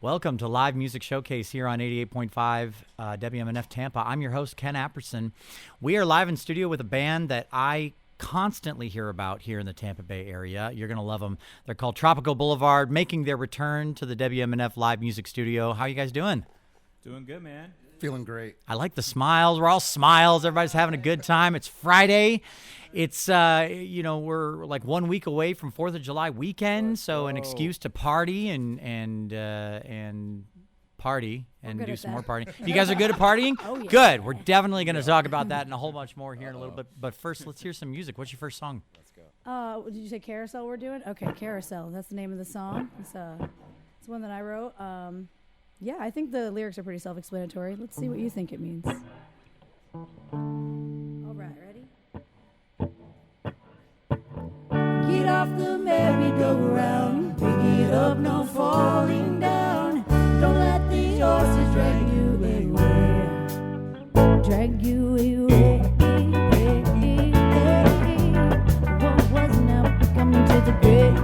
Welcome to Live Music Showcase here on 88.5 WMNF Tampa. I'm your host, Ken Apperson. We are live in studio with a band that I constantly hear about here in the Tampa Bay area. You're going to love them. They're called Tropico Blvd, making their return to the WMNF Live Music Studio. How you guys doing? Doing good, man. Feeling great. I like the smiles. We're all smiles. Everybody's having a good time. It's Friday. It's, we're like 1 week away from 4th of July weekend, so an excuse to party and party and do some more partying. You guys are good at partying? Oh, yeah. Good. We're definitely going to talk about that and a whole bunch more here in a little bit. But first, let's hear some music. What's your first song? Let's go. Did you say Carousel we're doing? Okay, Carousel. That's the name of the song. It's one that I wrote. Yeah, I think the lyrics are pretty self-explanatory. Let's see what you think it means. All right, ready? Get off the merry-go-round, pick it up, no falling down. Don't let the horses drag you away. Drag you away. What was now coming to the grave?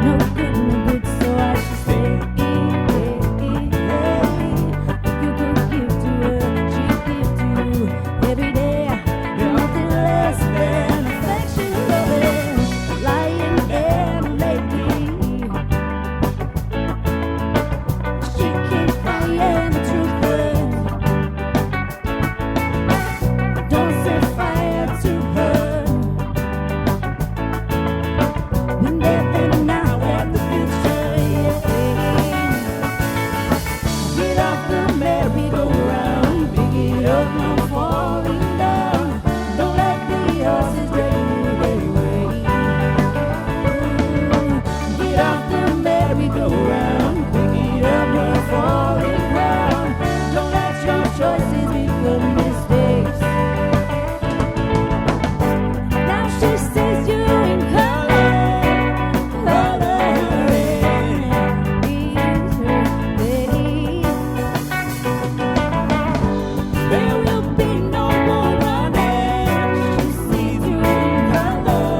No good, so I should stay. You could give to her, she give to you every day. Nothing less than affection, loving, lying and lady. She can cry and the truth hurts. Don't set fire to her. And then and now and the future, yeah. Get off the merry-go-round, pick it up, no falling down. Don't let the horses drag you away. Get off the merry-go-round, pick it up, no falling down. Don't let your choices become mistakes. Now she says you're in color, coloring is her face. There will be no more running. She sees you in color,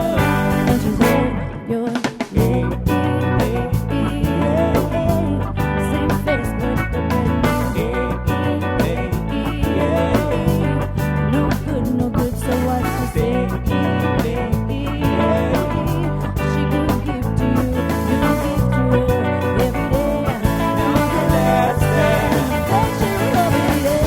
and she said you're same face but the brand new. No good, so what to say? She could give to you, you could give to her every day. Nothing less than affection, loving, yeah.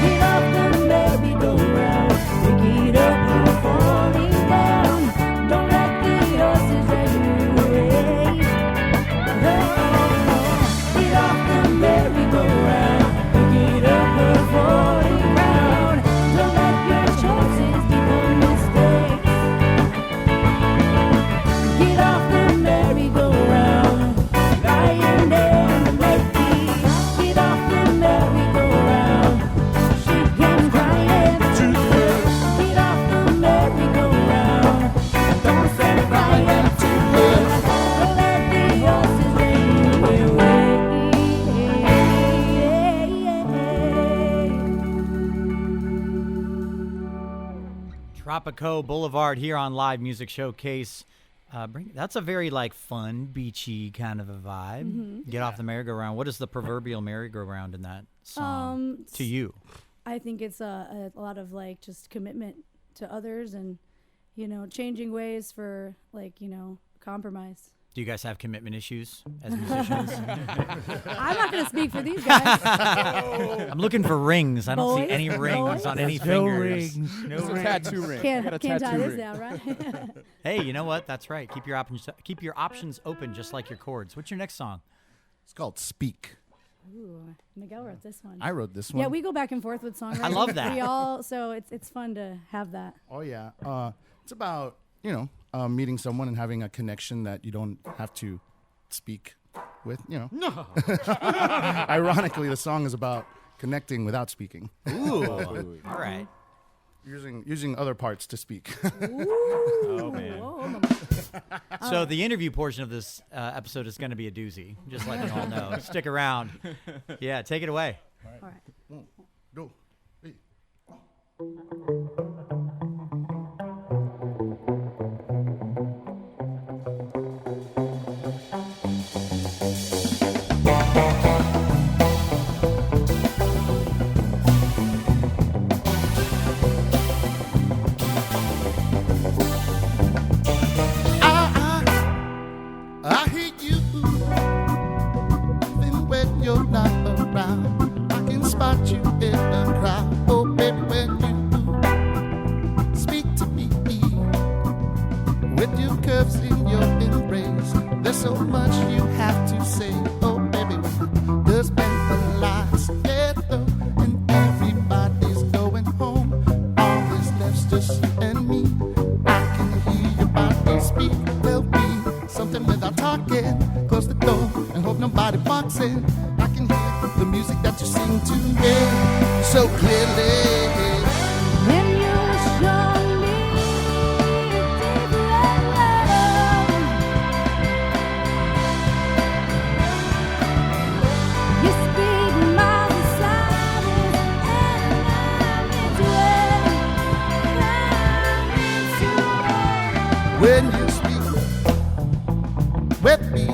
Get off the merry-go-round, pick it up, no falling down. Don't let the horses drag you away. Get off the merry-go-round, pick it up, no falling down. Don't let your choices become mistakes. Get off the merry-go-round, lying there and lady. Get off the merry-go-round, she can cry and the truth hurts. Get off the merry-go-round, don't set fire to her. Don't let the horses drag you away. Tropico Blvd here on Live Music Showcase. That's a very fun, beachy kind of a vibe. Get off the merry-go-round. What is the proverbial merry-go-round in that song to you? I think it's a lot of just commitment to others and, changing ways for compromise. Do you guys have commitment issues as musicians? I'm not going to speak for these guys. I'm looking for rings. I don't see Boys? any rings on any No fingers. rings. No It's a rings. tattoo ring. Can't Got a tie tattoo this ring. down, right? Hey, you know what? That's right. Keep your options open, just like your chords. What's your next song? It's called Speak. Ooh, Miguel wrote this one. I wrote this one. Yeah, we go back and forth with songwriting. I love that. We all, so it's fun to have that. Oh yeah. It's about meeting someone and having a connection that you don't have to speak with. No. Ironically, the song is about connecting without speaking. Ooh. All right. using other parts to speak. Oh, man. So the interview portion of this episode is going to be a doozy. Just letting you all know. Stick around. Yeah, take it away. All right. One, go. Hey. I hear you even when you're not around. I can spot you in a crowd. Oh, baby, when you speak to me, with your curves in your embrace, there's so much you have to say. Oh, baby, when the spend the lights together and everybody's going home, all that's left's just you and me. I can hear your body speak. There'll be something without talking. Close the door and hope nobody walks in. I can hear the music that you sing to me so clearly. When you show me deep love, you speak my silence, and I'm into it. When you speak with me,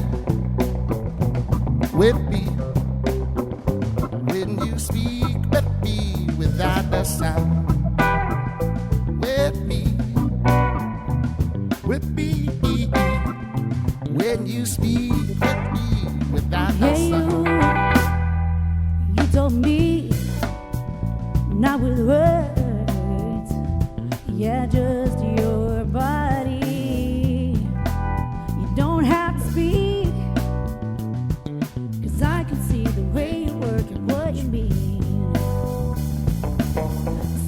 when you speak with me without a sound, with me, when you speak with me without a Hey, sound. you told me, not with words, yeah, just your body. You don't have to speak, 'cause I can see the way you work and what you mean.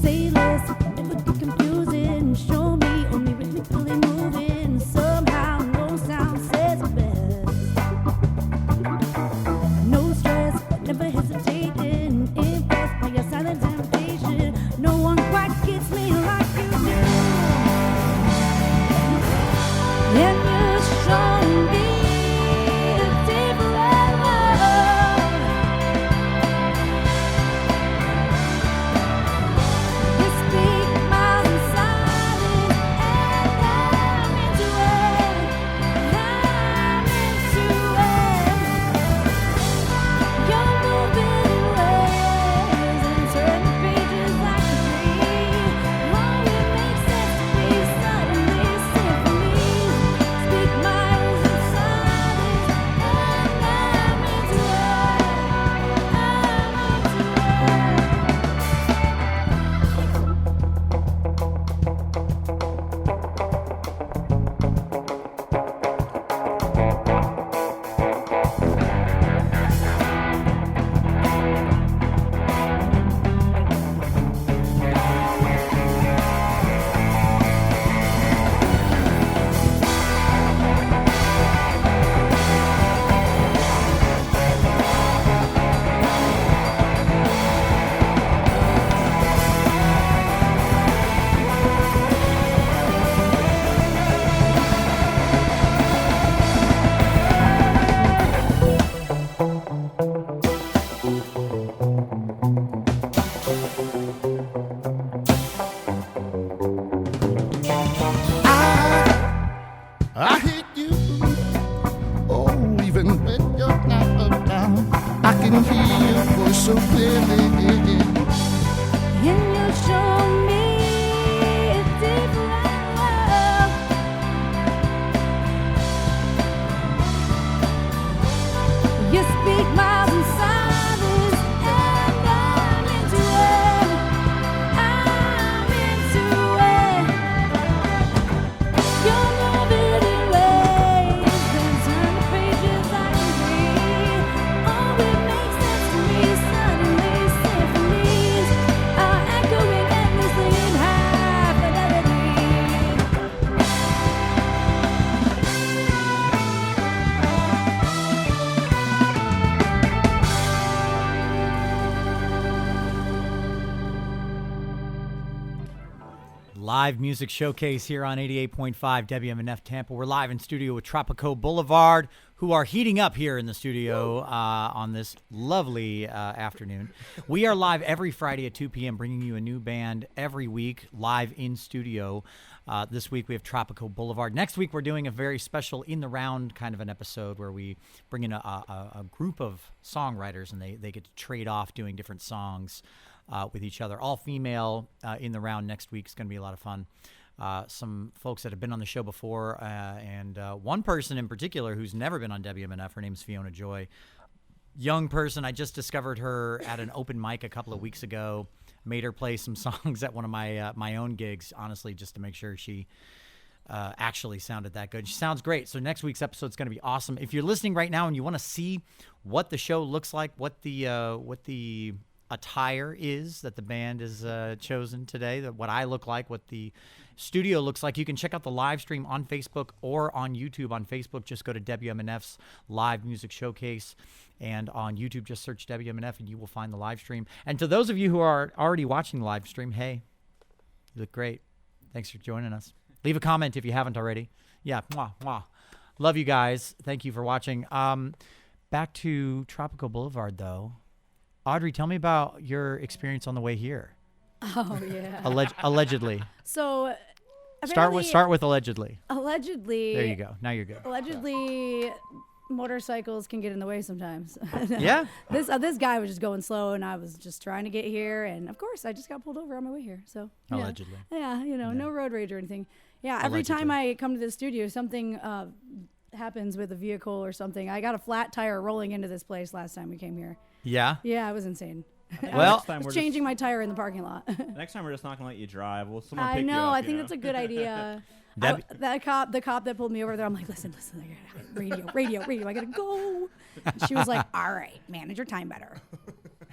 Say less, never get confusing. Show me only rhythmically moving. Somehow no sound says it best. No stress, never hesitating. Impressed by your silent temptation. No one quite gets me like you do. And you show me a different love. You speak my silence, and I'm into it. I'm into it. You're moving in ways and turning pages like a dream. Oh, it makes sense to me, suddenly symphonies. Speak my silence, and I'm into it. I hit you. Oh, even when you're not around, I can hear your voice so clearly. And you show me a different love. You speak my silence, and I'm into it. I'm into it. You're moving in ways Live music showcase here on 88.5 WMNF Tampa. We're live in studio with Tropico Blvd, who are heating up here in the studio on this lovely afternoon. We are live every Friday at 2 p.m., bringing you a new band every week, live in studio. This week we have Tropico Blvd. Next week we're doing a very special in the round kind of an episode where we bring in a group of songwriters and they get to trade off doing different songs with each other. All female in the round next week is going to be a lot of fun. Some folks that have been on the show before, and one person in particular who's never been on WMNF. Her name's Fiona Joy. Young person. I just discovered her at an open mic a couple of weeks ago. Made her play some songs at one of my own gigs, honestly, just to make sure she actually sounded that good. She sounds great. So next week's episode is going to be awesome. If you're listening right now and you want to see what the show looks like, what the attire is that the band has chosen today, what I look like, what the studio looks like, you can check out the live stream on Facebook or on YouTube. On Facebook, just go to WMNF's Live Music Showcase, and on YouTube, just search WMNF and you will find the live stream. And to those of you who are already watching the live stream, hey, you look great. Thanks for joining us. Leave a comment if you haven't already. Yeah, mwah, mwah. Love you guys. Thank you for watching. Back to Tropico Blvd, though. Audrey, tell me about your experience on the way here. Oh, yeah. Allegedly. So, Start with allegedly. Allegedly. There you go. Now you're good. Allegedly, motorcycles can get in the way sometimes. Yeah? This guy was just going slow, and I was just trying to get here, and of course, I just got pulled over on my way here. So yeah. Allegedly. Yeah, no road rage or anything. Yeah, every time I come to the studio, something happens with a vehicle or something. I got a flat tire rolling into this place last time we came here. Yeah? Yeah, it was insane. Well, I was changing my tire in the parking lot. Next time we're just not gonna let you drive. Well, someone I pick know. you up, I think that's a good idea. The cop that pulled me over there, I'm like, listen, radio. I gotta go. And she was like, all right, manage your time better.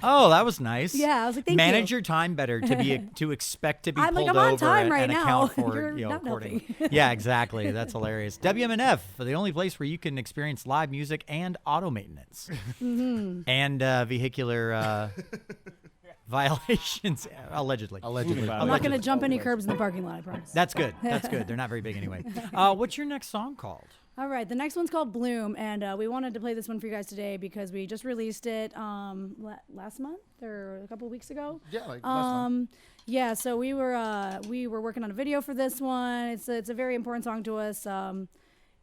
Oh, that was nice. Yeah, I was like, thank manage you. your time better to expect to be I'm pulled like, I'm on over time right and now. account for You're not according. helping. Yeah, exactly. That's hilarious. WMNF, the only place where you can experience live music and auto maintenance and vehicular violations, allegedly. I'm not gonna jump any curbs in the parking lot, I promise. That's good. They're not very big anyway. What's your next song called? All right, the next one's called Bloom, and we wanted to play this one for you guys today because we just released it last month or a couple of weeks ago. Yeah, like last month. Yeah, so we were working on a video for this one. It's a very important song to us.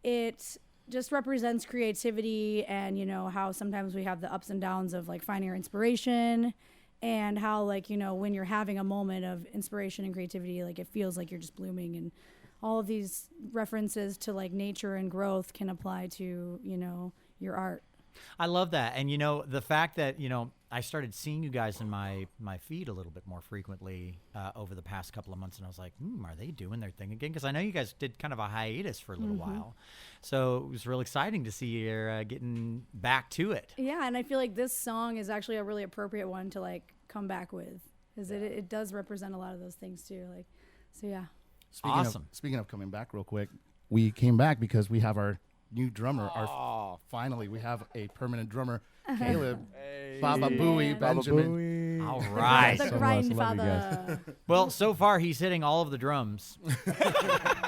It just represents creativity and, how sometimes we have the ups and downs of, like, finding our inspiration and how, like, when you're having a moment of inspiration and creativity, like, it feels like you're just blooming, and all of these references to, like, nature and growth can apply to, your art. I love that. And, the fact that, I started seeing you guys in my feed a little bit more frequently over the past couple of months. And I was like, are they doing their thing again? Because I know you guys did kind of a hiatus for a little while. So it was real exciting to see you getting back to it. Yeah, and I feel like this song is actually a really appropriate one to, like, come back with. Because it does represent a lot of those things, too. Like, so, yeah. Speaking of coming back real quick, we came back because we have our new drummer. Finally, we have a permanent drummer, Caleb, Baba Booey, Benjamin. All right. The grindfather. Well, so far he's hitting all of the drums.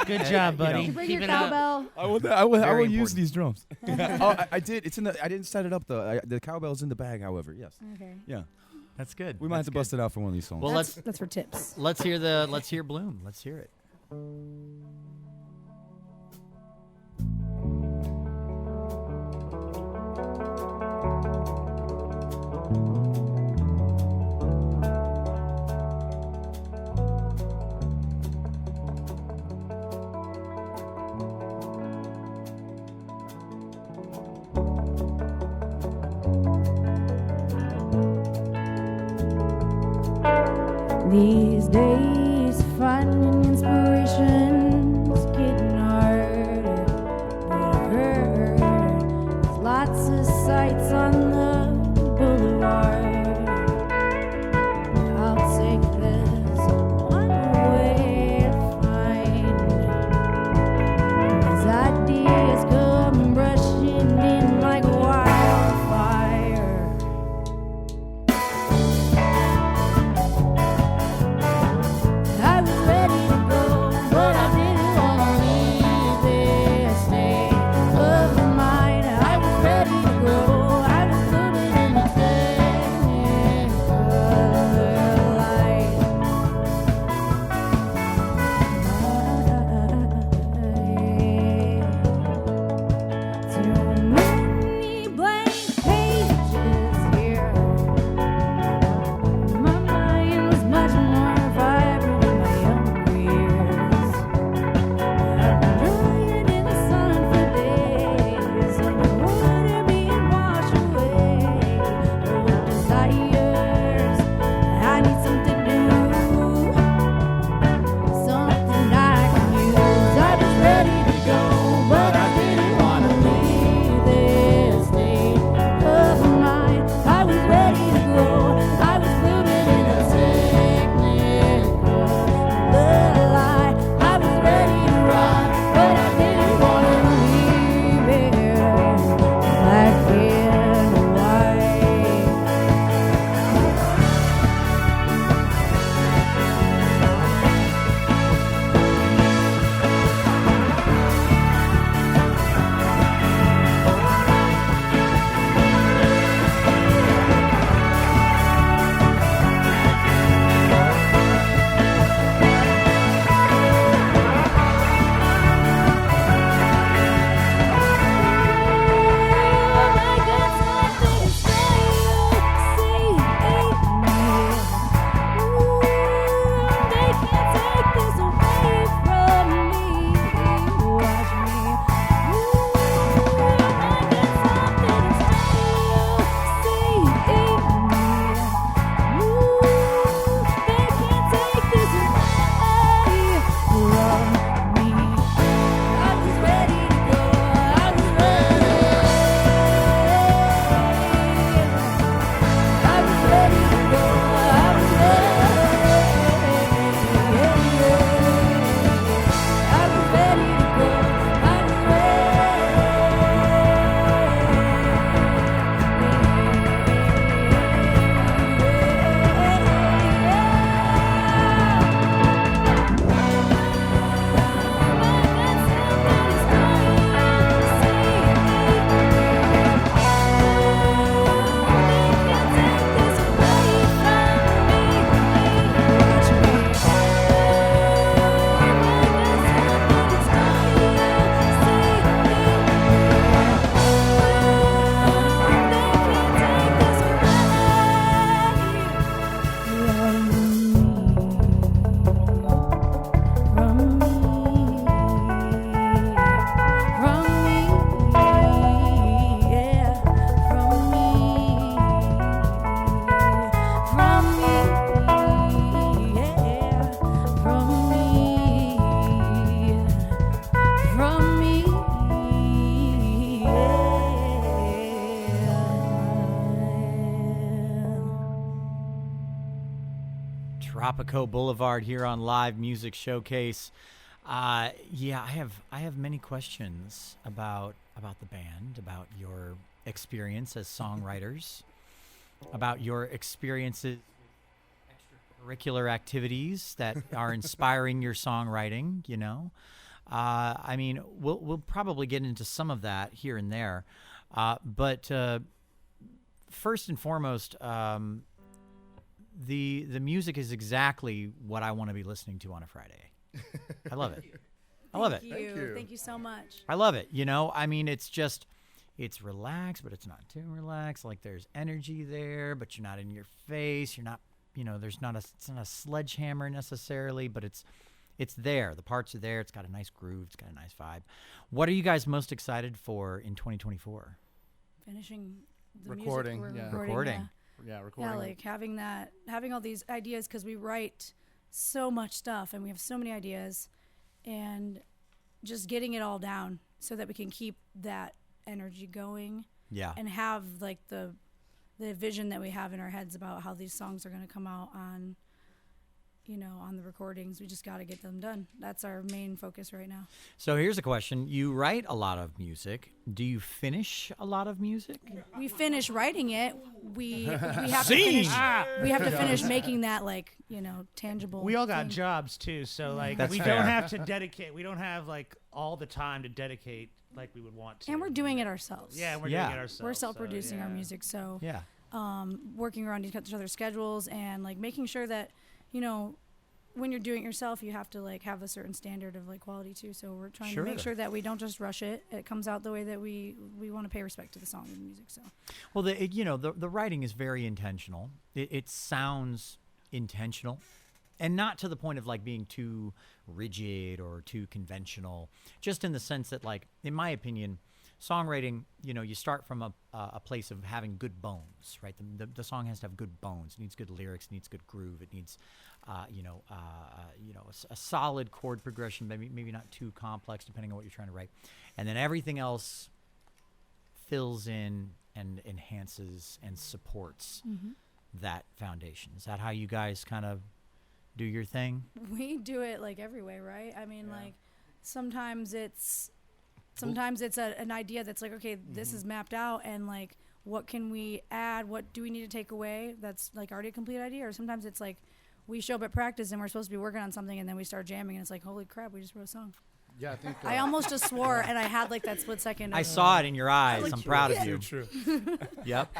Good job, buddy. Bring your cowbell. I will use these drums. I did. It's in the. I didn't set it up though. The cowbell's in the bag. However, yes. Okay. Yeah. That's good. We might have to bust it out for one of these songs. Well, that's for tips. Let's hear Bloom. Let's hear it. These days, finding inspiration's getting harder. There's lots of sights on the boulevard. I'll take this one way to find. These ideas come rushing in like wildfire. Tropico Blvd here on Live Music Showcase. Yeah, I have many questions about the band, about your experience as songwriters, about your experiences with extracurricular activities that are inspiring your songwriting. You know, I mean, we'll probably get into some of that here and there, but first and foremost, the music is exactly what I want to be listening to on a Friday. I love it. I love it. Thank you so much. I love it. You know, I mean, it's relaxed, but it's not too relaxed. Like there's energy there, but you're not in your face. You're not, you know, it's not a sledgehammer necessarily, but it's there. The parts are there. It's got a nice groove. It's got a nice vibe. What are you guys most excited for in 2024? Finishing the Recording, music. yeah. Recording. Yeah, recording. Yeah, like having all these ideas, because we write so much stuff and we have so many ideas, and just getting it all down so that we can keep that energy going. Yeah. And have like the vision that we have in our heads about how these songs are going to come out on, you know, on the recordings. We just got to get them done. That's our main focus right now. So here's a question. You write a lot of music. Do you finish a lot of music? We finish writing it. We have to finish. We have to finish making that, like, you know, tangible. We all got thing. jobs too, so like That's we fair. don't have to dedicate. We don't have like all the time to dedicate like we would want to. And we're doing it ourselves. Yeah, we're Yeah. doing it ourselves. We're self-producing our yeah. music, so Yeah. working around each other's schedules and like making sure that, you know, when you're doing it yourself, you have to like have a certain standard of like quality too. So we're trying to make Sure. sure that we don't just rush it. It comes out the way that we want to pay respect to the song and the music. So Well, the writing is very intentional. It sounds intentional, and not to the point of like being too rigid or too conventional. Just in the sense that, like, in my opinion, songwriting, you know, you start from a place of having good bones, right? The song has to have good bones. It needs good lyrics. It needs good groove. It needs, a solid chord progression, maybe not too complex, depending on what you're trying to write. And then everything else fills in and enhances and supports that foundation. Is that how you guys kind of do your thing? we do it like every way, right? I mean, like sometimes it's an idea that's like, okay, this is mapped out, and like, what can we add? What do we need to take away? That's like already a complete idea. Or sometimes it's like, we show up at practice and we're supposed to be working on something, and then we start jamming and it's like, holy crap, we just wrote a song. Yeah, I think. I almost just swore, and I had like that split second. I of saw it in your eyes. I'm proud of you. True. Yep.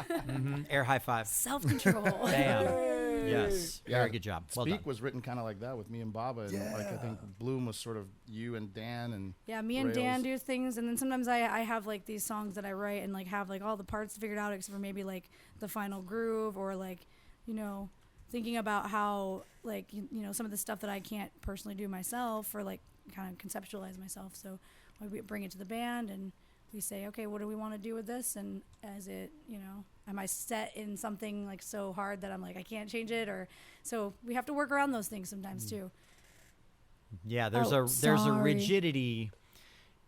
Air high five. self-control. Bam. Yes. Yeah. Very good job. Well Speak done. was written kind of like that with me and Baba, and like I think Bloom was sort of you and Dan and. Yeah, me and Dan Rails. do things, and then sometimes I have like these songs that I write and like have like all the parts figured out except for maybe like the final groove, or like, you know, thinking about how like you know, some of the stuff that I can't personally do myself, or like kind of conceptualize myself. So we bring it to the band and we say, okay, what do we want to do with this? And as it, you know, am I set in something like so hard that I'm like, I can't change it? Or so we have to work around those things sometimes too. Yeah, there's Oh, a sorry. rigidity,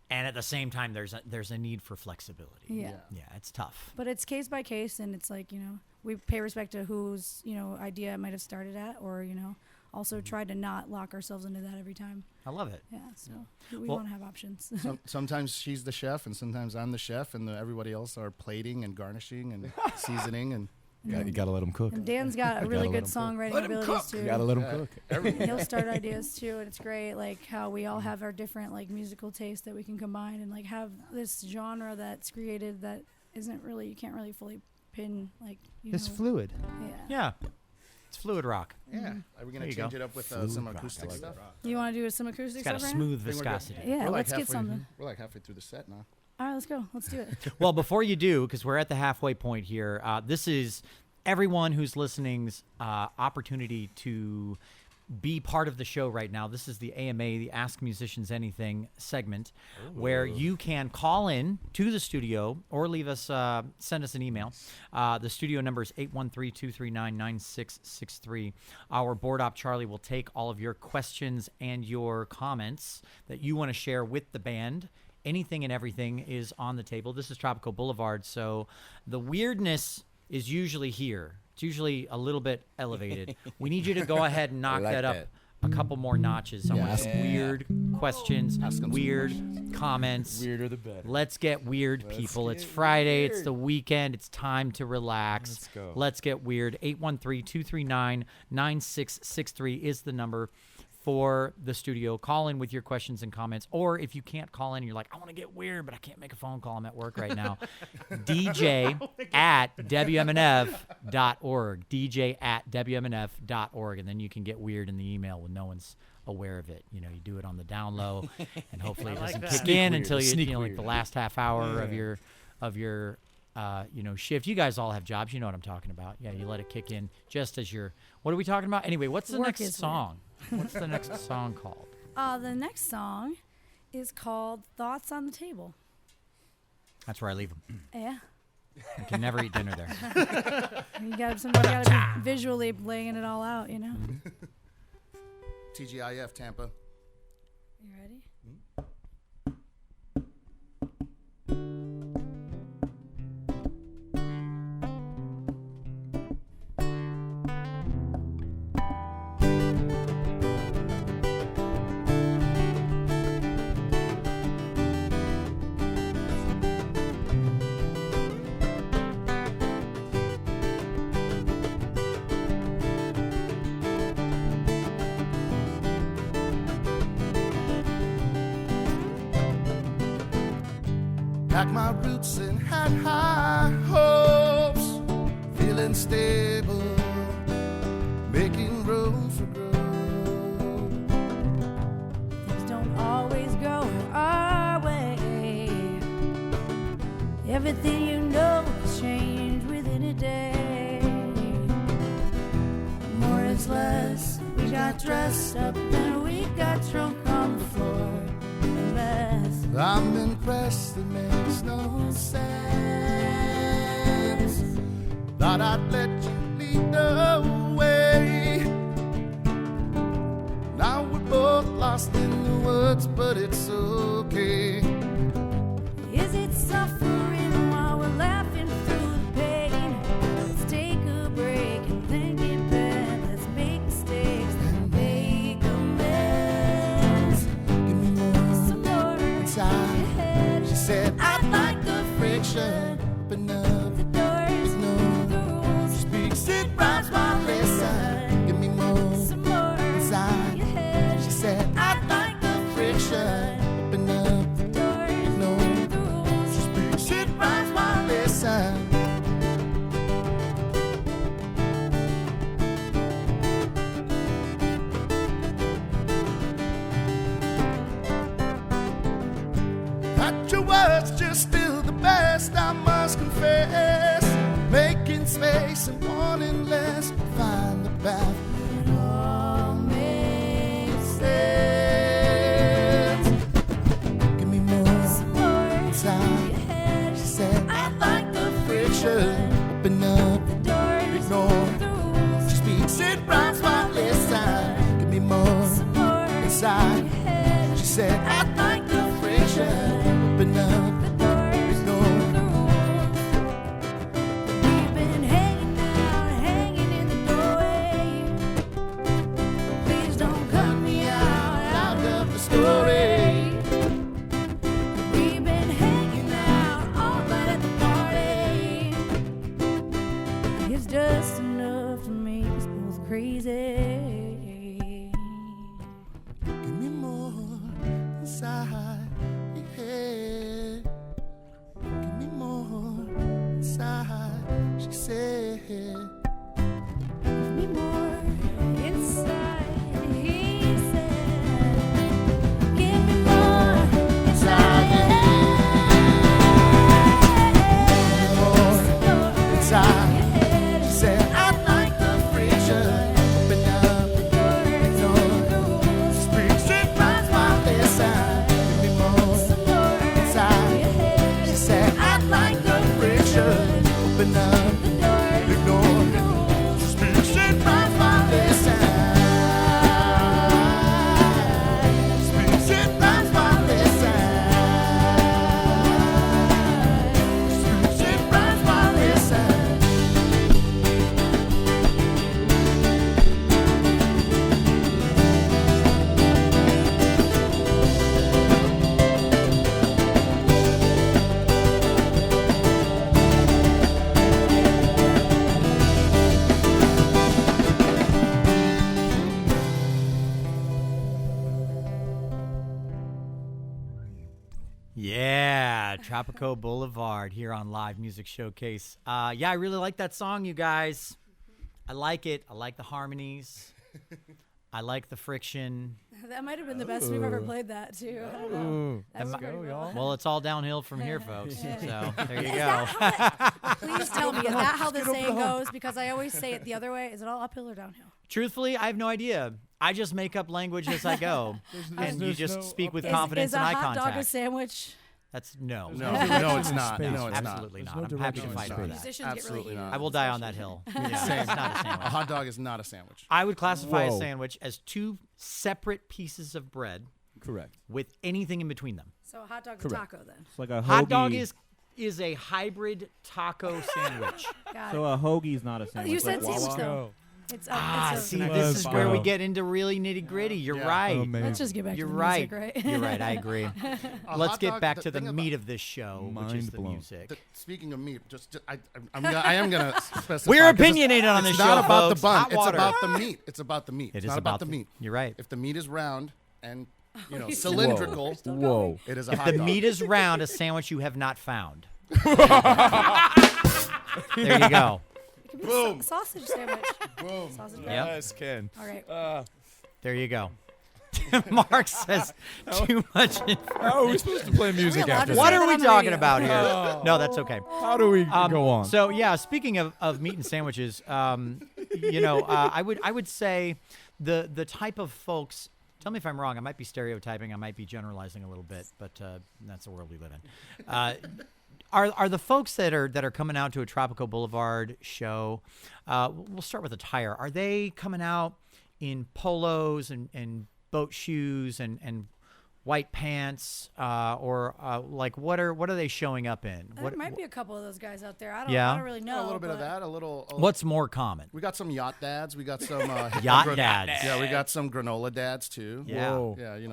and at the same time there's a need for flexibility. Yeah. Yeah, it's tough. But it's case by case, and it's like, you know, we pay respect to whose, you know, idea it might have started at, or, you know, also try to not lock ourselves into that every time. I love it. Yeah, so we Well- want to have options. Sometimes she's the chef, and sometimes I'm the chef, and everybody else are plating and garnishing and seasoning and. You gotta let them cook. And Dan's got You really gotta good let 'em songwriting Let 'em abilities cook. too. You gotta let them cook. And he'll start ideas too, and it's great, like how we all have our different like musical tastes that we can combine and like have this genre that's created that isn't really, you can't really fully pin, like, you It's know. fluid. Yeah. Yeah. It's fluid rock. Yeah. Are we There gonna you change go. it up with Fluid some rock, acoustic I like stuff? You want to do some acoustic It's got a stuff right now? smooth I think we're good. viscosity. Yeah, We're let's like get something. We're like halfway through the set now. All right, let's go. Let's do it. Well, before you do, because we're at the halfway point here, this is everyone who's listening's opportunity to be part of the show right now. This is the AMA, the Ask Musicians Anything segment, where you can call in to the studio or send us an email. The studio number is 813-239-9663. Our board op Charlie will take all of your questions and your comments that you want to share with the band. Anything and everything is on the table. This is Tropico Blvd, so the weirdness is usually here It's usually a little bit elevated. We need you to go ahead and knock like that up that. a couple more notches. I want some weird questions, Ask 'em some weird comments. Weirder the better. Let's get weird, people. get It's Friday. weird. It's the weekend. It's time to relax. Let's go. Let's get weird. 813-239-9663 is the number for the studio. Call in with your questions and comments. Or if you can't call in, you're like, I want to get weird, but I can't make a phone call. I'm at work right now. DJ at WMNF.org. DJ at WMNF.org. And then you can get weird in the email when no one's aware of it. You know, you do it on the down low, and hopefully it I like doesn't that. kick Sneak in weird. until Sneak like weird. the last half hour of your shift. You guys all have jobs. You know what I'm talking about. Yeah, you let it kick in just as you're. What are we talking about? Anyway, what's the Work next is song? What's the next song called? The next song is called "Thoughts on the Table." That's where I leave them. Yeah, I can never eat dinner there. you gotta be visually laying it all out. You know. TGIF Tampa. You ready? Packed my roots and had high hopes, feeling stable, making room for growth. Things don't always go our way. Everything you know has changed within a day. More is less. We got dressed up and we got drunk on the floor. And less. I'm impressed, it makes no sense. Thought I'd let you lead the way. Now we're both lost in the woods, but it's okay. Is it suffering while we're laughing through the pain? Let's take a break and then get back. Let's make mistakes and make amends. Give me more Some more inside. ahead. She said, I'd like the friction, but no, The doors, no. the rules. Speaks it rhymes while listen. Give me more Some more inside. ahead. She said, I'd like the friction, but no, The doors, no. the rules. Speaks it rhymes while listen. At your words, just still the best, I must confess. Making space and wanting less, find the path. It all makes sense. Give me more Some more inside. ahead. She said, I'd like the friction, open up, The doors, ignore. the rules. She speaks it rhymes while listen. Give me more Some more inside. ahead. She said, I'd like the friction, open up, The doors, ignore. the rules. We've been hanging out, hanging in the doorway. Please don't cut me out Out of the story. We've been hanging out all night at the party. It's just enough to make us both crazy. Give me more inside your head. Give me more inside, she said. Give me more inside, he said. Give me more inside. More inside. Inside. She said, I'd like the friction, open up, ignore. Speaks it rhymes while listen. Give me Yeah, Tropico Boulevard here on Live Music Showcase. Yeah, I really like that song, you guys. I like it. I like the harmonies. I like the friction. That might have been the best we've ever played that too. I don't know. That was pretty cool. Well, it's all downhill from here, folks. Yeah. So there you Is go. that how please tell me, is that how the saying goes? Because I always say it the other way. Is it all uphill or downhill? Truthfully, I have no idea. I just make up language as I go, and you just speak with confidence is and a eye hot contact. dog a sandwich? That's no. No, it's not. No, it's not. Absolutely not. There's I'm no happy to direction fight in for space. that. Musicians get Absolutely really not. I will die on that hill. Yeah, Same. it's not a A sandwich. hot dog is not a sandwich. I would classify a Whoa. sandwich as two separate pieces of bread Correct. with anything in between them. So a hot dog's Correct. a taco then. It's like a hoagie. Hot dog is a hybrid taco sandwich. Got So it. a hoagie's not a sandwich. You said like sandwich Wawa. though. It's See, Let's this is where we go. get into really nitty gritty. You're Yeah. right. Amazing. Let's just get back You're to the right. music, right? You're right. I agree. A Let's hot get dog- back the to the thing meat about- of this show, which is Mind the blown. music. Speaking of meat, I am gonna specify. We're 'cause opinionated on it's this not show, about folks. the bun. Hot It's water. about the meat. It's about the meat. It It's is not about about the meat. You're right. If the meat is round and You're still cylindrical, Whoa. it is a If hot the dog. meat is round, a sandwich you have not found. There you go. It could be a sausage sandwich. Boom. Sausage. Yep. Yes, Ken. All right. There you go. Mark says too much. How are we supposed to play music allowed after to What say that? are that we on the talking radio? about here? No, that's okay. How do we go on? So yeah, speaking of meat and sandwiches, I would say the type of folks. Tell me if I'm wrong. I might be stereotyping. I might be generalizing a little bit, but that's the world we live in. Are the folks that are coming out to a Tropico Boulevard show? We'll start with attire. Are they coming out in polos and boat shoes and white pants, or like what are they showing up in? There might be a couple of those guys out there. I Yeah? don't really know. a little bit of but- that. A little. What's more common? We got some yacht dads. We got some Yacht dads. Yeah, we got some granola dads too. Yeah. Whoa. Yeah, we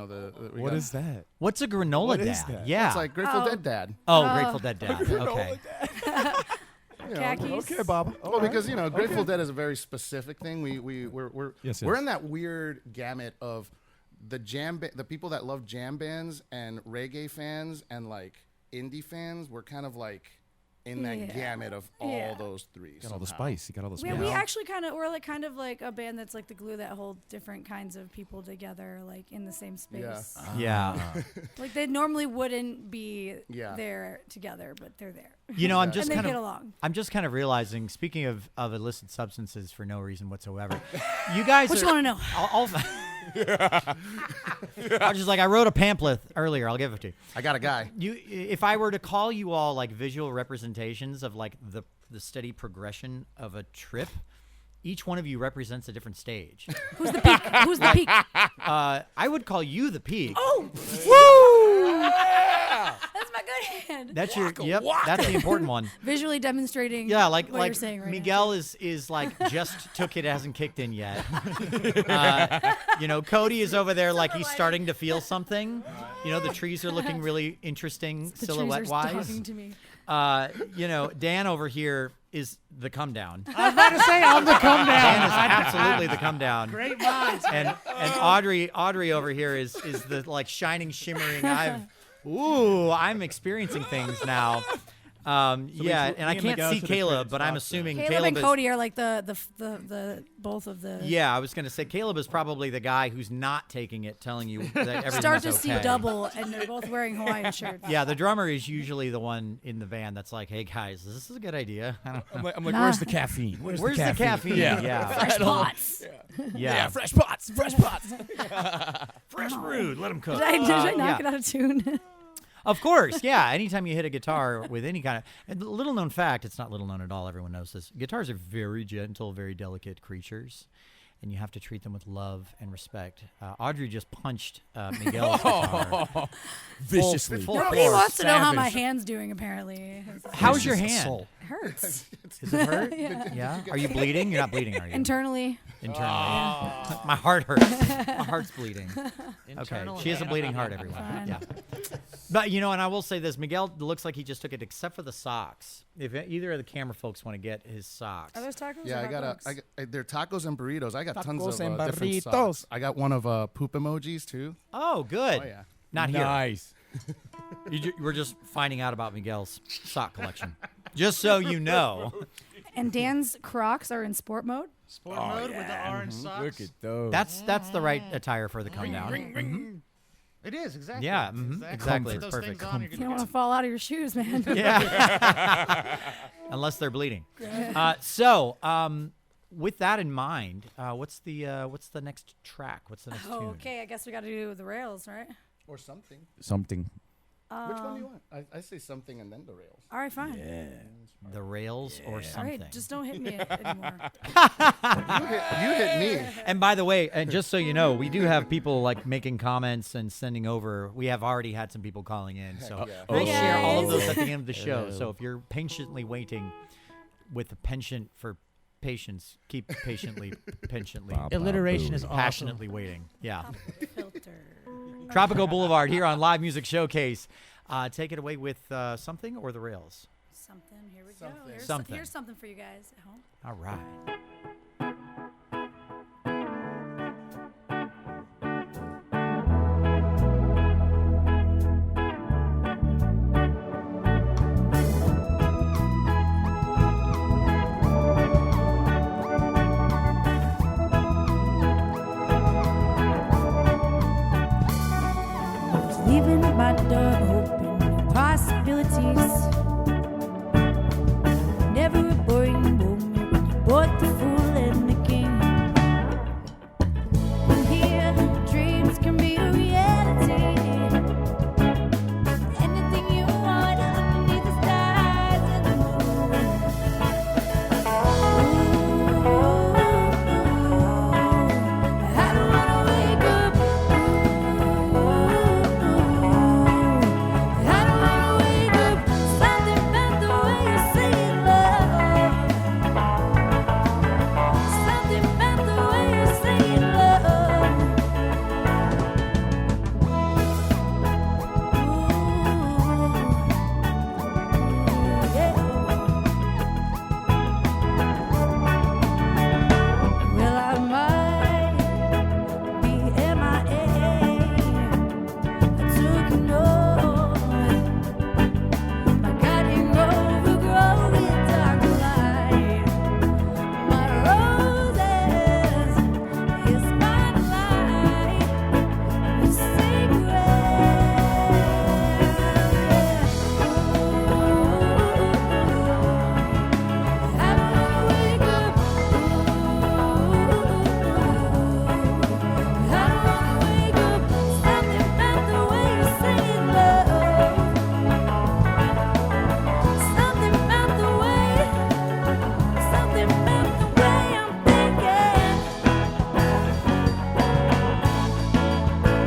What got- is that? What's a granola What dad? is that? Yeah. It's like Grateful Dead dad. Grateful Dead dad. Okay. You know, Khakis. Okay, Bob. Well, because Grateful Dead is a very specific thing. We're Yes, we're yes. in that weird gamut of the people that love jam bands and reggae fans and like indie fans. We're kind of like in that Yeah. gamut of all Yeah. those three. Got all the somehow. spice. You got all the spice. Yeah, we actually we're kind of like a band that's like the glue that holds different kinds of people together, like in the same space. Yeah. Like they normally wouldn't be Yeah. there together, but they're there. I'm just and they kind get of along. I'm just kind of realizing. Speaking of illicit substances for no reason whatsoever, you guys. What you want to know? I'll just like I wrote a pamphlet earlier. I'll give it to you. I got a guy. If I were to call you all like visual representations of like the steady progression of a trip, each one of you represents a different stage. Who's the peak? Who's the peak? I would call you the peak. Oh, Woo! that's my good hand. That's that's the important one. Visually demonstrating. Yeah, like what you're saying right Miguel is like just took it, hasn't kicked in yet. Cody is over there like he's starting to feel something. The trees are looking really interesting The silhouette trees are wise. talking to me. Dan over here is the come down. I was about to say I'm the come Dan down. is absolutely the come down. Great minds. And Audrey over here is the like shining, shimmering. I'm experiencing things now. And I can't see Caleb, but I'm assuming Caleb Caleb and is. Cody are like the both of the. Yeah, I was gonna say Caleb is probably the guy who's not taking it, telling you that everything's Start to okay. see double, and they're both wearing Hawaiian shirts. Yeah, the drummer is usually the one in the van that's like, "Hey guys, this is a good idea." I don't know. I'm like, Nah. where's the caffeine? Where's the caffeine? Yeah. Fresh pots. Yeah. fresh pots. Fresh pots. Fresh brewed. Let them cook. Did I knock yeah. it out of tune? Of course, yeah. Anytime you hit a guitar with any kind of and little known fact, it's not little known at all. Everyone knows this. Guitars are very gentle, very delicate creatures, and you have to treat them with love and respect. Audrey just punched Miguel's guitar Viciously. full Nobody force. wants to know how my Savage. hand's doing. Apparently, How's your Vicious hand? assault. it hurts Is it hurt? Yeah. Are you bleeding? You're not bleeding, are you? internally. Internally. My heart hurts. My heart's bleeding. Okay. She has a bleeding heart, everyone. Fine. Yeah. But, and I will say this. Miguel looks like he just took it except for the socks. If either of the camera folks want to get his socks. Are those tacos? Yeah, or I hot got dogs? they're tacos and burritos. I got tons Tacos of and different burritos. sauce. I got one of poop emojis too. Oh, good. Oh yeah. Not here. Nice. We're just finding out about Miguel's sock collection. Just so you know. And Dan's Crocs are in sport mode. Sport mode with the orange socks. Look at those. That's the right attire for the come down. It is, exactly. Yeah, exactly. Put It's those perfect. things on, you're You gonna don't want to fall out of your shoes, man. Yeah. Unless they're bleeding. So, with that in mind, what's the next track? What's the next tune? Okay, I guess we got to do the rails, right? Or something. Something. Which one do you want? I say something and then the rails. All right, fine. The rails or All something. right, just don't hit me anymore. You hit me. And by the way, and just so you know, we do have people like making comments and sending over. We have already had some people calling in, so yeah. we'll Hi, share all of guys. those at the end of the show. So if you're patiently waiting with a penchant for patience, keep patiently Alliteration is awesome. passionately waiting. Yeah. Filter. Tropico Boulevard here on Live Music Showcase. Take it away with something or the rails. Something. Here we Something. go. Something. Here's something for you guys at home. All right. Leaving my door open, possibilities. Never a boring moment when you bought the fool and the king. And here, dreams can be a reality. Anything you want underneath the stars and the moon. I don't wanna wake up. I don't wanna wake up. Something about the way you say it, love. Something about the way you say it, love. Well, I might be MIA. I took a note. My garden overgrown with dark light. My roses is spotlight. The secret. I don't wanna wake up. I don't wanna wake up. Something about the way you say it, love. Something about the way I'm thinking.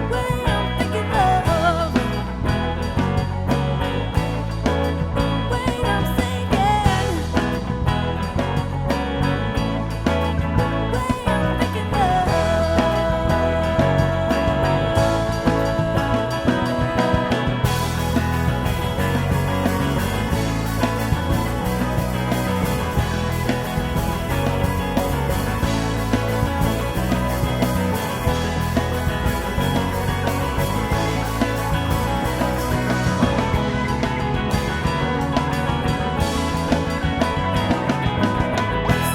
Way I'm thinking of. Way I'm thinking. Way I'm thinking of.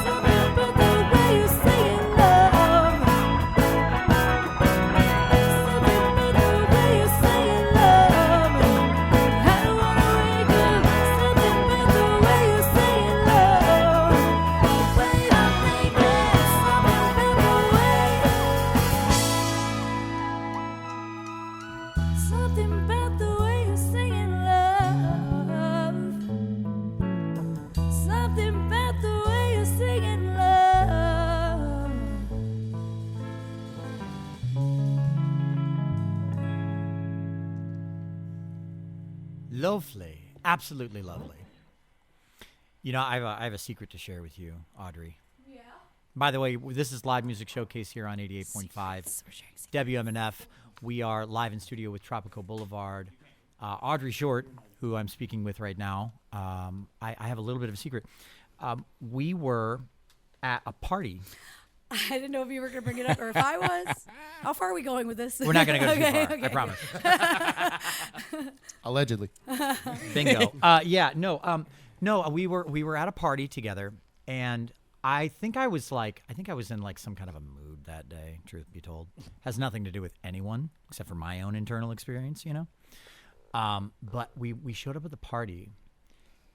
Something about the way you say it, love. Something about the way you say it, love. I don't wanna wake up. Something about the way you say it, love. Wait, I'm thinking. Something about the way. Something about the way you say it, love. Something about the way you say it, love. Lovely. Absolutely lovely. You know, I have a secret to share with you, Audrey. Yeah. By the way, this is Live Music Showcase here on 88.5 WMNF. We are live in studio with Tropico Boulevard. Audrey Short, who I'm speaking with right now, I have a little bit of a secret. We were at a party I didn't know if you were going to bring it up or if I was. How far are we going with this? We're not going to go Okay, too far. okay. I promise. Allegedly. Bingo. No. We were at a party together, and I think I was in like some kind of a mood that day. Truth be told, has nothing to do with anyone except for my own internal experience, you know. But we showed up at the party,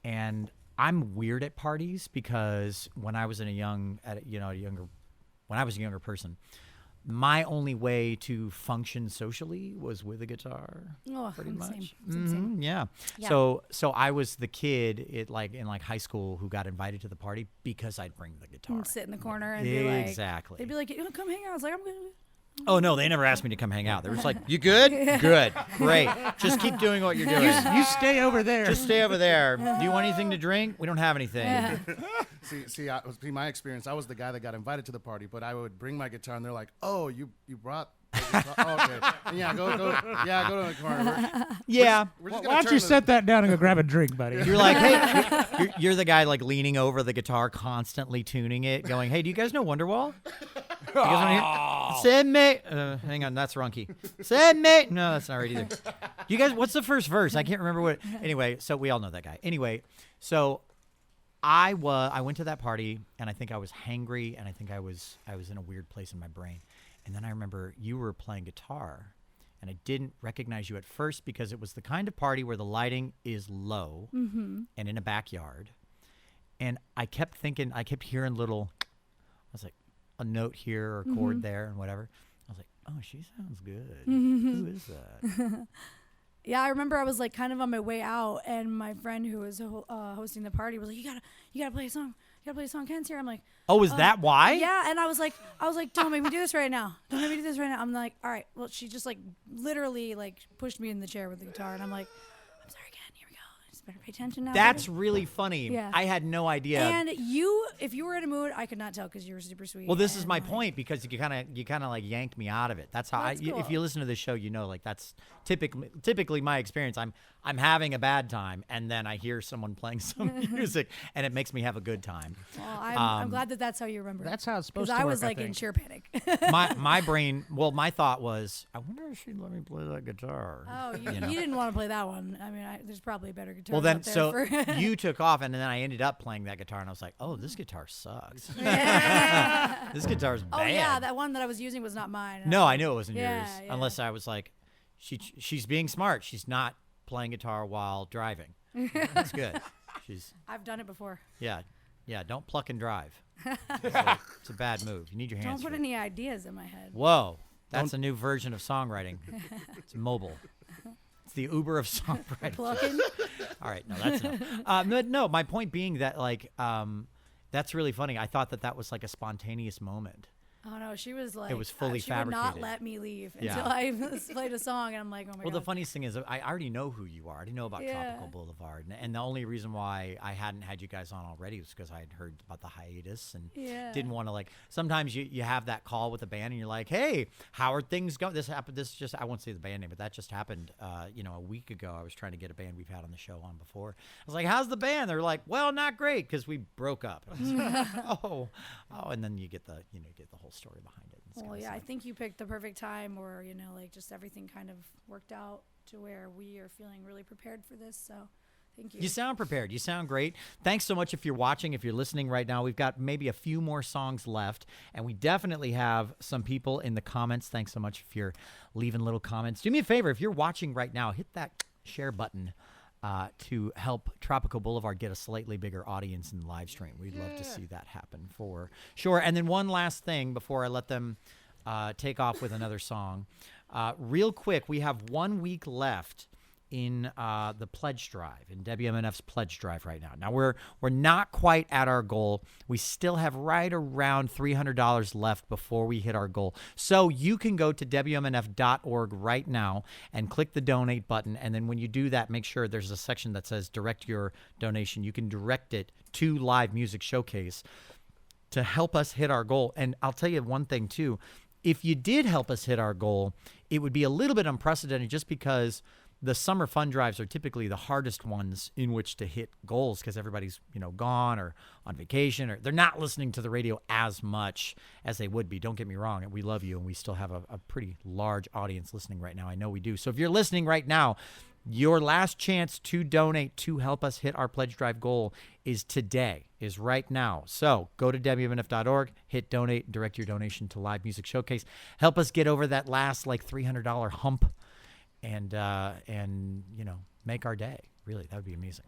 and I'm weird at parties because when I was a younger person, my only way to function socially was with a guitar. Oh, pretty I'm the much. same. Yeah. Yeah. So I was the kid in high school who got invited to the party because I'd bring the guitar. And sit in the corner and be like, Exactly. they'd be like, come hang out. I was like, I'm good. Oh no, they never asked me to come hang out. They were just like, "You good? Good, great. Just keep doing what you're doing. You stay over there. Just stay over there. Do you want anything to drink? We don't have anything." Yeah. See, my experience, I was the guy that got invited to the party, but I would bring my guitar, and they're like, "Oh, you brought the guitar? Oh, okay. Yeah, go to the corner." Yeah. We're just Why gonna don't you turn set that down and go grab a drink, buddy? You're like, hey, you're the guy like leaning over the guitar, constantly tuning it, going, "Hey, do you guys know Wonderwall? You guys want to hear? Send me." Hang on, that's wrong key. Send me. No, that's not right either. You guys, what's the first verse? I can't remember what. Anyway, so we all know that guy. Anyway, so I went to that party, and I think I was hangry, and I think I was in a weird place in my brain, and then I remember you were playing guitar. And I didn't recognize you at first because it was the kind of party where the lighting is low and in a backyard. And I kept hearing little, I was like, a note here or a chord there and whatever. I was like, oh, she sounds good. Who is that? Yeah, I remember I was like kind of on my way out, and my friend who was hosting the party was like, "You gotta play a song. You gotta play a song. Ken's here." I'm like, Oh, is that why? yeah, and I was like, "Don't make me do this right now. Don't make me do this right now." I'm like, all right. Well, she just like literally like pushed me in the chair with the guitar, and I'm like, "I'm sorry, Ken. Here we go. Just better pay attention now." That's buddy." really funny. Yeah. I had no idea. And if you were in a mood, I could not tell because you were super sweet. Well, this is and, my like, point because you kind of like yanked me out of it. That's how That's if cool. you listen to this show, you know, like that's typically my experience. I'm having a bad time, and then I hear someone playing some music, and it makes me have a good time. Well, I'm glad that that's how you remember. That's how it's supposed Because to I work. was like in think. sheer panic. My brain, my thought was, I wonder if she'd let me play that guitar. Oh, you know? didn't want to play that one. I mean, there's probably better guitars. Well, then, out there so for you took off, and then I ended up playing that guitar, and I was like, oh, this guitar sucks. This guitar's bad. Oh yeah, that one that I was using was not mine. No, I knew it wasn't Yeah, yours. yeah. Unless I was like, she's being smart. She's not playing guitar while driving. That's good. I've done it before. Yeah. Don't pluck and drive. It's a bad move. You need your hands. Don't put free. any ideas in my head. Whoa, that's a new version of songwriting. It's mobile. It's the Uber of songwriting. Plucking. All right, no, that's enough. No, my point being that like that's really funny. I thought that was like a spontaneous moment. Oh no, she was like, It was fully she would not fabricated. let me leave Yeah. until I played a song, and I'm like, oh my Well, god. the funniest thing is I already know who you are. I already know about Yeah. Tropico Boulevard. And the only reason why I hadn't had you guys on already was because I had heard about the hiatus and Yeah. didn't want to like, sometimes you have that call with a band and you're like, hey, how are things going? This happened. I won't say the band name, but that just happened, a week ago. I was trying to get a band we've had on the show on before. I was like, how's the band? They're like, well, not great because we broke up. And I was like, oh, and then you get the whole story behind it. It's Well, kinda yeah, I sad. think you picked the perfect time where, like just everything kind of worked out to where we are feeling really prepared for this. So thank you. You sound prepared. You sound great. Thanks so much if you're watching, if you're listening right now. We've got maybe a few more songs left, and we definitely have some people in the comments. Thanks so much if you're leaving little comments. Do me a favor. If you're watching right now, hit that share button to help Tropico Boulevard get a slightly bigger audience in the live stream. We'd love to see that happen for sure. And then one last thing before I let them take off with another song. Real quick, we have 1 week left in the pledge drive, in WMNF's pledge drive right now. Now, we're not quite at our goal. We still have right around $300 left before we hit our goal. So you can go to WMNF.org right now and click the donate button. And then when you do that, make sure there's a section that says direct your donation. You can direct it to Live Music Showcase to help us hit our goal. And I'll tell you one thing, too. If you did help us hit our goal, it would be a little bit unprecedented just because the summer fun drives are typically the hardest ones in which to hit goals because everybody's, gone or on vacation, or they're not listening to the radio as much as they would be. Don't get me wrong. We love you, and we still have a pretty large audience listening right now. I know we do. So if you're listening right now, your last chance to donate to help us hit our pledge drive goal is today, is right now. So go to WMNF.org, hit donate, direct your donation to Live Music Showcase. Help us get over that last $300 hump and make our day. Really, that would be amazing.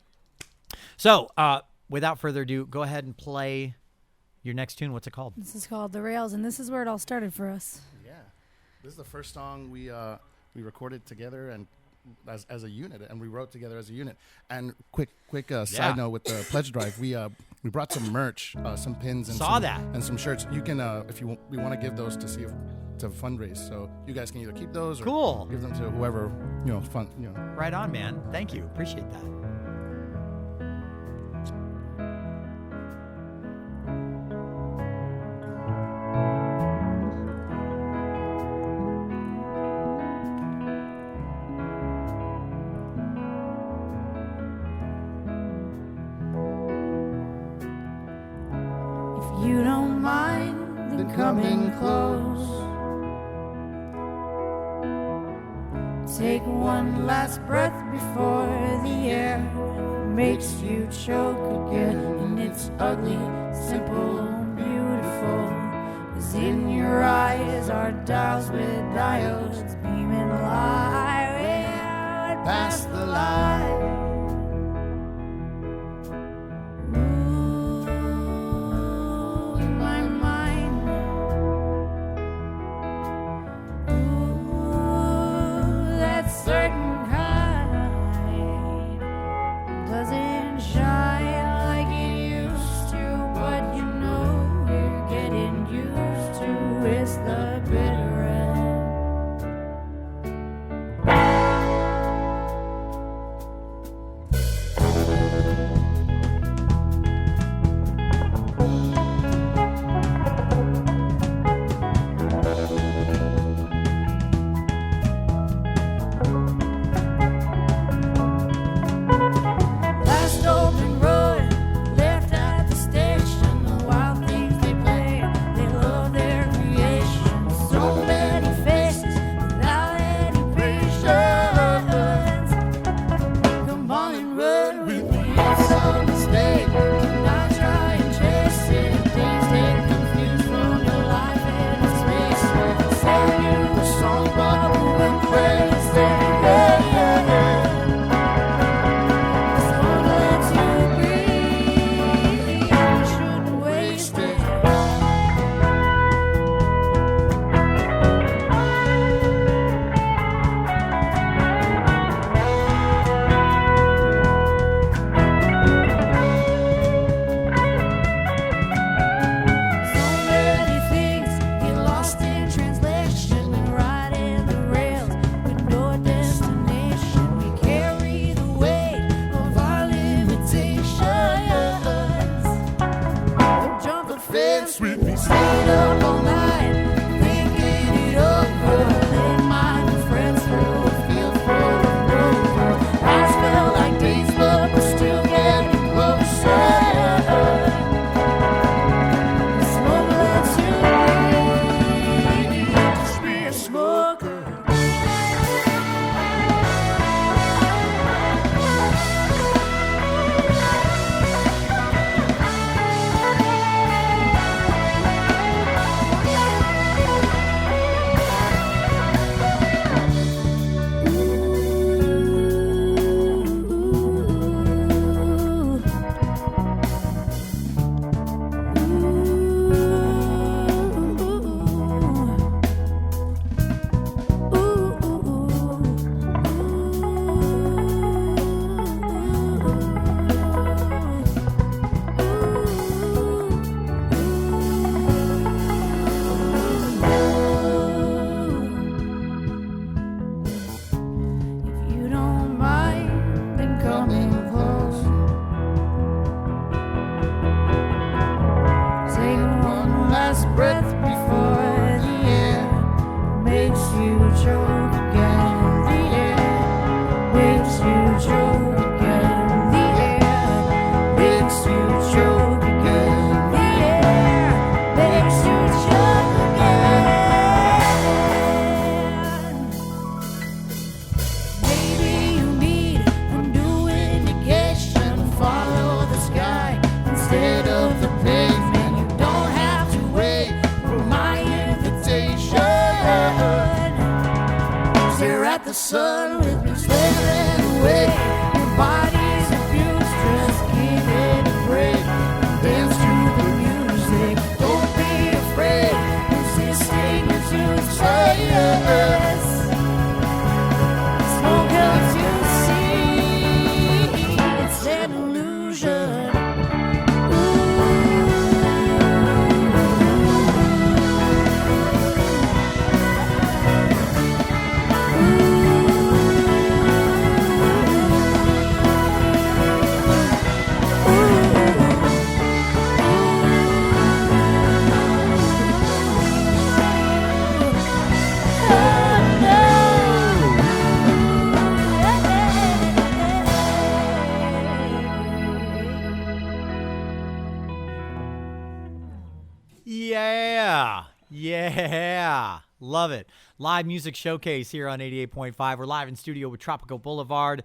So without further ado, go ahead and play your next tune. What's it called? This is called The Rails, and this is where it all started for us. Yeah, this is the first song we recorded together and as a unit, and we wrote together as a unit. And quick side note with the pledge drive, we brought some merch, some pins and some shirts. You can we want to give those to fundraise, so you guys can either keep those or give them to whoever fun. Right on, man. Thank you. Appreciate that. You don't mind then coming close. Take one last breath before the air makes you choke again. And it's ugly, simple, beautiful. 'Cause in your eyes are dials with diodes beaming light past the light. Certain kind doesn't shine like it used to, but you're getting used to it's the bitter end. the sun with me slipping away. Your body's abused, just give it a break. Dance to the music, don't be afraid. Resisting is you say yes. Smoke up to see, it's an illusion. Yeah. Love it. Live music showcase here on 88.5. We're live in studio with Tropico Blvd.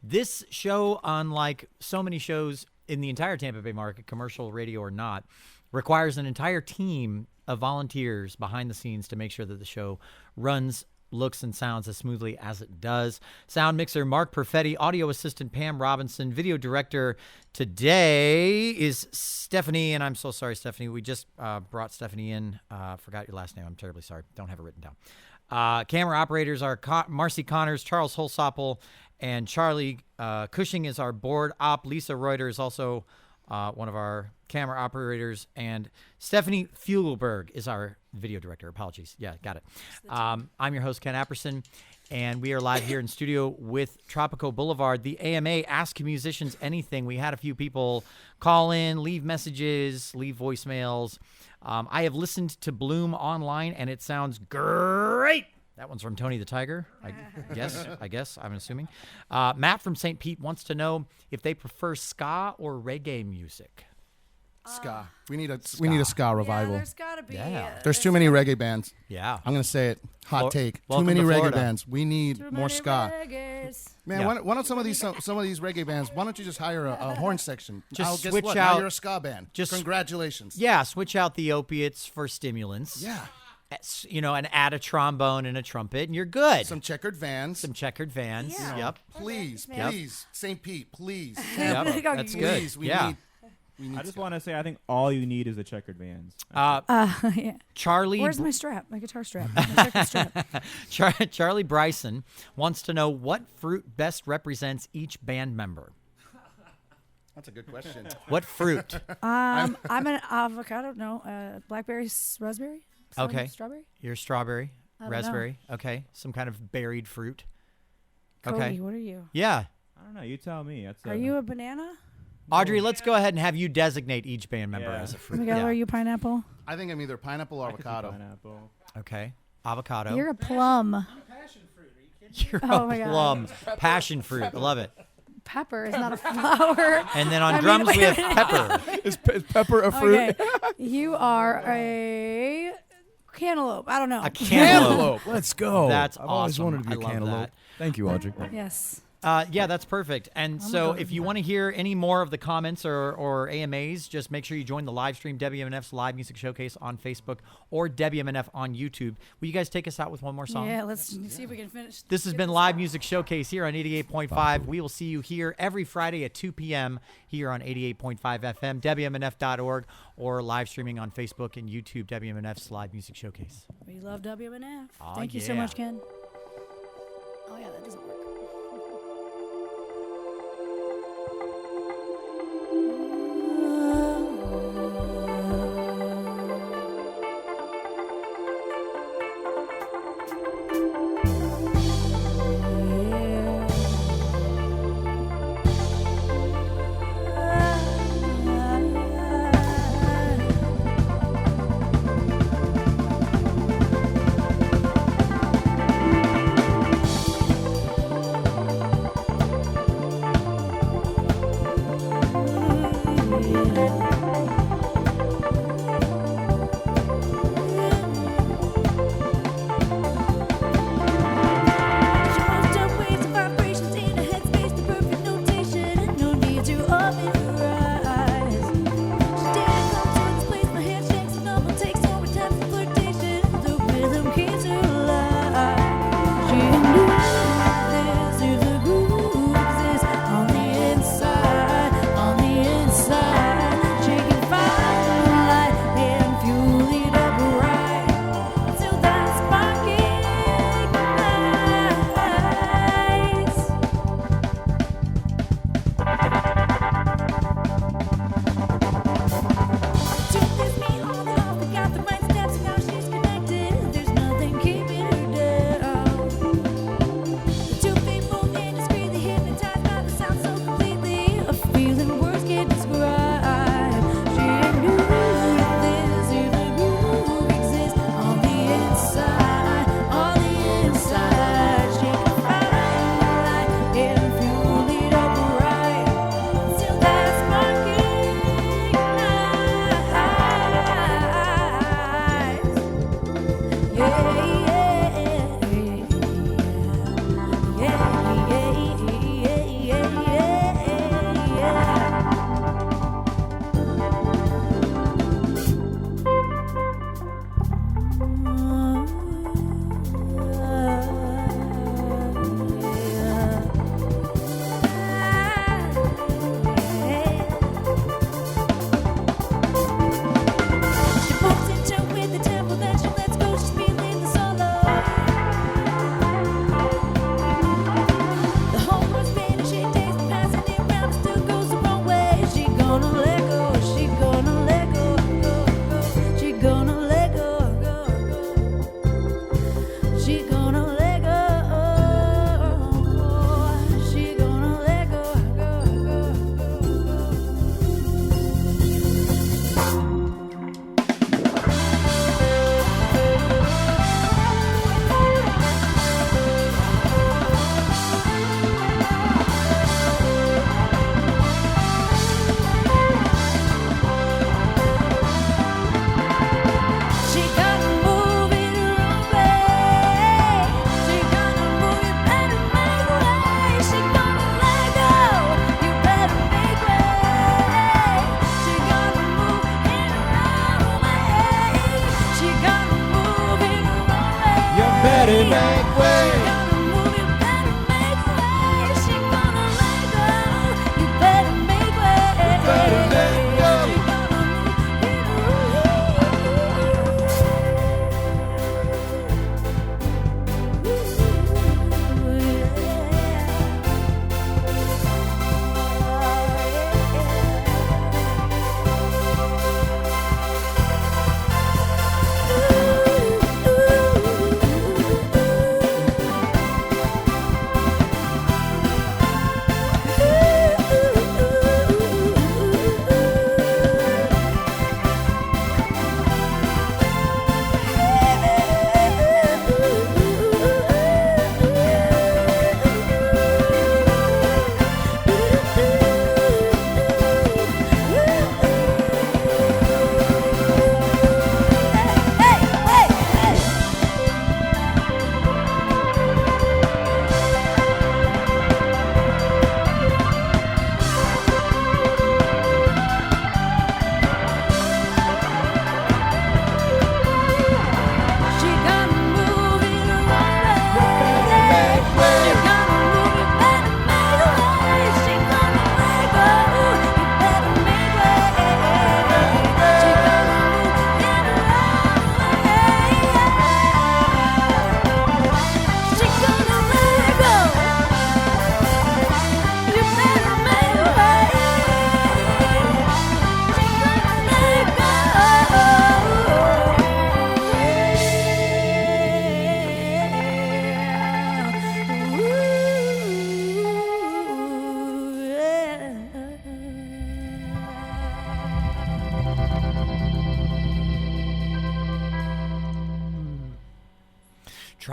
This show, unlike so many shows in the entire Tampa Bay market, commercial, radio or not, requires an entire team of volunteers behind the scenes to make sure that the show runs, looks, and sounds as smoothly as it does. Sound mixer Mark Perfetti, audio assistant Pam Robinson, video director today is Stephanie, and I'm so sorry, Stephanie. We just brought Stephanie in. Forgot your last name. I'm terribly sorry. Don't have it written down. Camera operators are Marcy Connors, Charles Holsopple, and Charlie Cushing is our board op. Lisa Reuter is also one of our camera operators, and Stephanie Fugelberg is our video director. Apologies. Yeah, got it. I'm your host, Ken Apperson, and we are live here in studio with Tropico Blvd. The AMA Ask Musicians Anything. We had a few people call in, leave messages, leave voicemails. I have listened to Bloom online, and it sounds great. That one's from Tony the Tiger, I guess, I'm assuming. Matt from St. Pete wants to know if they prefer ska or reggae music. Ska. We need a ska revival. Yeah, there's gotta be. There's too many reggae bands. Yeah. I'm gonna say it. Hot take. Too welcome many to reggae Florida. bands. We need more ska. Man, Yeah. why don't some of these reggae bands? Why don't you just hire a horn section? Just guess switch what? out- Now you're a ska band. just- Congratulations. Yeah, switch out the opiates for stimulants. Yeah. And add a trombone and a trumpet, and you're good. Some checkered vans. Some checkered vans. Yeah. Yep. Please, Yep. please, St. Pete, please. Yep. Go, That's you- good. Please, we Yeah. need. We need I just ska. want to say, I think all you need is a checkered vans. Yeah. Charlie. Where's my strap? My guitar strap. My second strap. Charlie Bryson wants to know what fruit best represents each band member. That's a good question. What fruit? I'm an avocado. No, blackberry, raspberry. Okay. Strawberry. You're strawberry, I don't raspberry. Okay. Some kind of berried fruit. Cody, Okay. what are you? Yeah. I don't know. You tell me. That's Are you a banana? Audrey, let's go ahead and have you designate each band member Yeah. as a fruit. Miguel, Yeah. are you pineapple? I think I'm either pineapple or avocado. Pineapple. Okay. Avocado. You're a plum. You're Oh a my God. plum. Passion fruit. I love it. Pepper is not a flower. And then on I mean, drums, we wait have a minute. pepper. Is pepper a fruit? Okay. You are a cantaloupe. I don't know. A cantaloupe. Cantaloupe. Let's go. That's I've always awesome. wanted to be I a love cantaloupe. that. Thank you, Audrey. Yes. Yeah, that's perfect. And so if you want to hear any more of the comments or AMAs, just make sure you join the live stream, WMNF's Live Music Showcase on Facebook or WMNF on YouTube. Will you guys take us out with one more song? Yeah, let's see if we can finish. This has been Live Music Showcase here on 88.5. We will see you here every Friday at 2 p.m. here on 88.5 FM, WMNF.org, or live streaming on Facebook and YouTube, WMNF's Live Music Showcase. We love WMNF. Aw, Thank you so yeah. much, Ken. Oh, yeah, that doesn't work.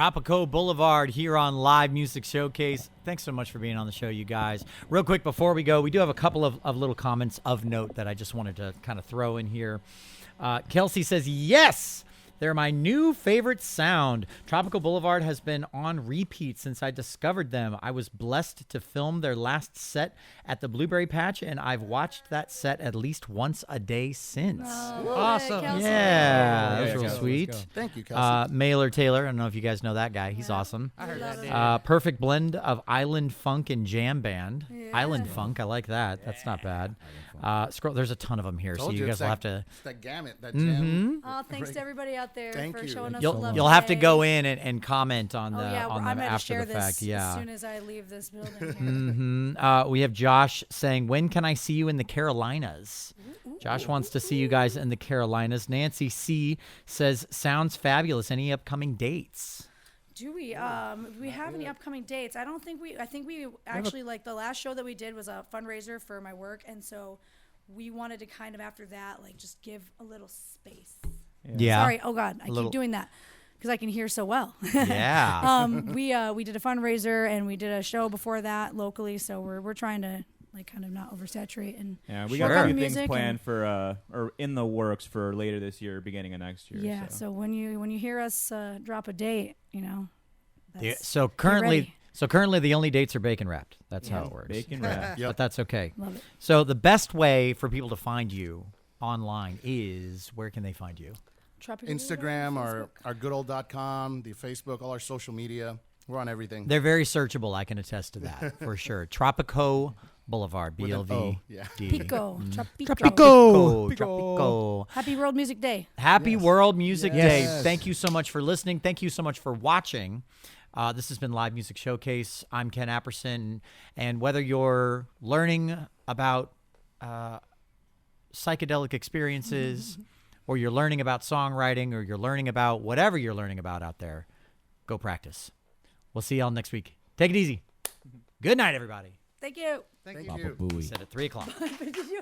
Tropico Blvd here on Live Music Showcase. Thanks so much for being on the show, you guys. Real quick before we go, we do have a couple of little comments of note that I just wanted to kind of throw in here. Kelsey says, yes, they're my new favorite sound. Tropico Blvd has been on repeat since I discovered them. I was blessed to film their last set at the Blueberry Patch, and I've watched that set at least once a day since. Awesome. Yeah, that was real Kelsey, sweet. let's go. Thank you, Kelsey. Mailer Taylor, I don't know if you guys know that guy. He's awesome. I heard that. Perfect blend of island funk and jam band. Yeah. Island funk, I like that. That's not bad. Scroll. There's a ton of them here, Told so you guys it's will that, have to. it's that gamut, that jam. Oh, thanks to everybody out there Thank for you. showing us You'll the love you'll have to today. go in and comment on the Oh yeah, on I'm them going to after share the this fact. Yeah. as soon as I leave this building. We have Josh saying, when can I see you in the Carolinas? Josh wants to see you guys in the Carolinas. Nancy C says, sounds fabulous. Any upcoming dates? Do we? Do we have any upcoming dates? I don't think we. I think we actually like the last show that we did was a fundraiser for my work, and so we wanted to kind of after that like just give a little space. Yeah. Sorry. Oh God, I little- keep doing that because I can hear so well. Yeah. We did a fundraiser and we did a show before that locally, so we're trying to like kind of not oversaturate and Yeah, we Sure. got a few music things and- planned for or in the works for later this year, beginning of next year. yeah. So when you hear us drop a date, you know. Yeah, that's- so get ready. currently the only dates are bacon wrapped. That's how it works. bacon wrap. Yep. But that's okay. Love it. So the best way for people to find you online is, where can they find you? Tropical Instagram, Blvd, our goodold.com, the Facebook, all our social media. We're on everything. They're very searchable. I can attest to that for sure. Tropico Blvd, With an O, BLVD. yeah. Pico. Tropico. Tropico. Tropico. Happy World Music Day. Happy World Music Day. Yes. Thank you so much for listening. Thank you so much for watching. This has been Live Music Showcase. I'm Ken Apperson. And whether you're learning about psychedelic experiences, or you're learning about songwriting, or you're learning about whatever you're learning about out there, go practice. We'll see y'all next week. Take it easy. Good night, everybody. Thank you. Thank Papa you. Booey. Set at 3 o'clock. Did you-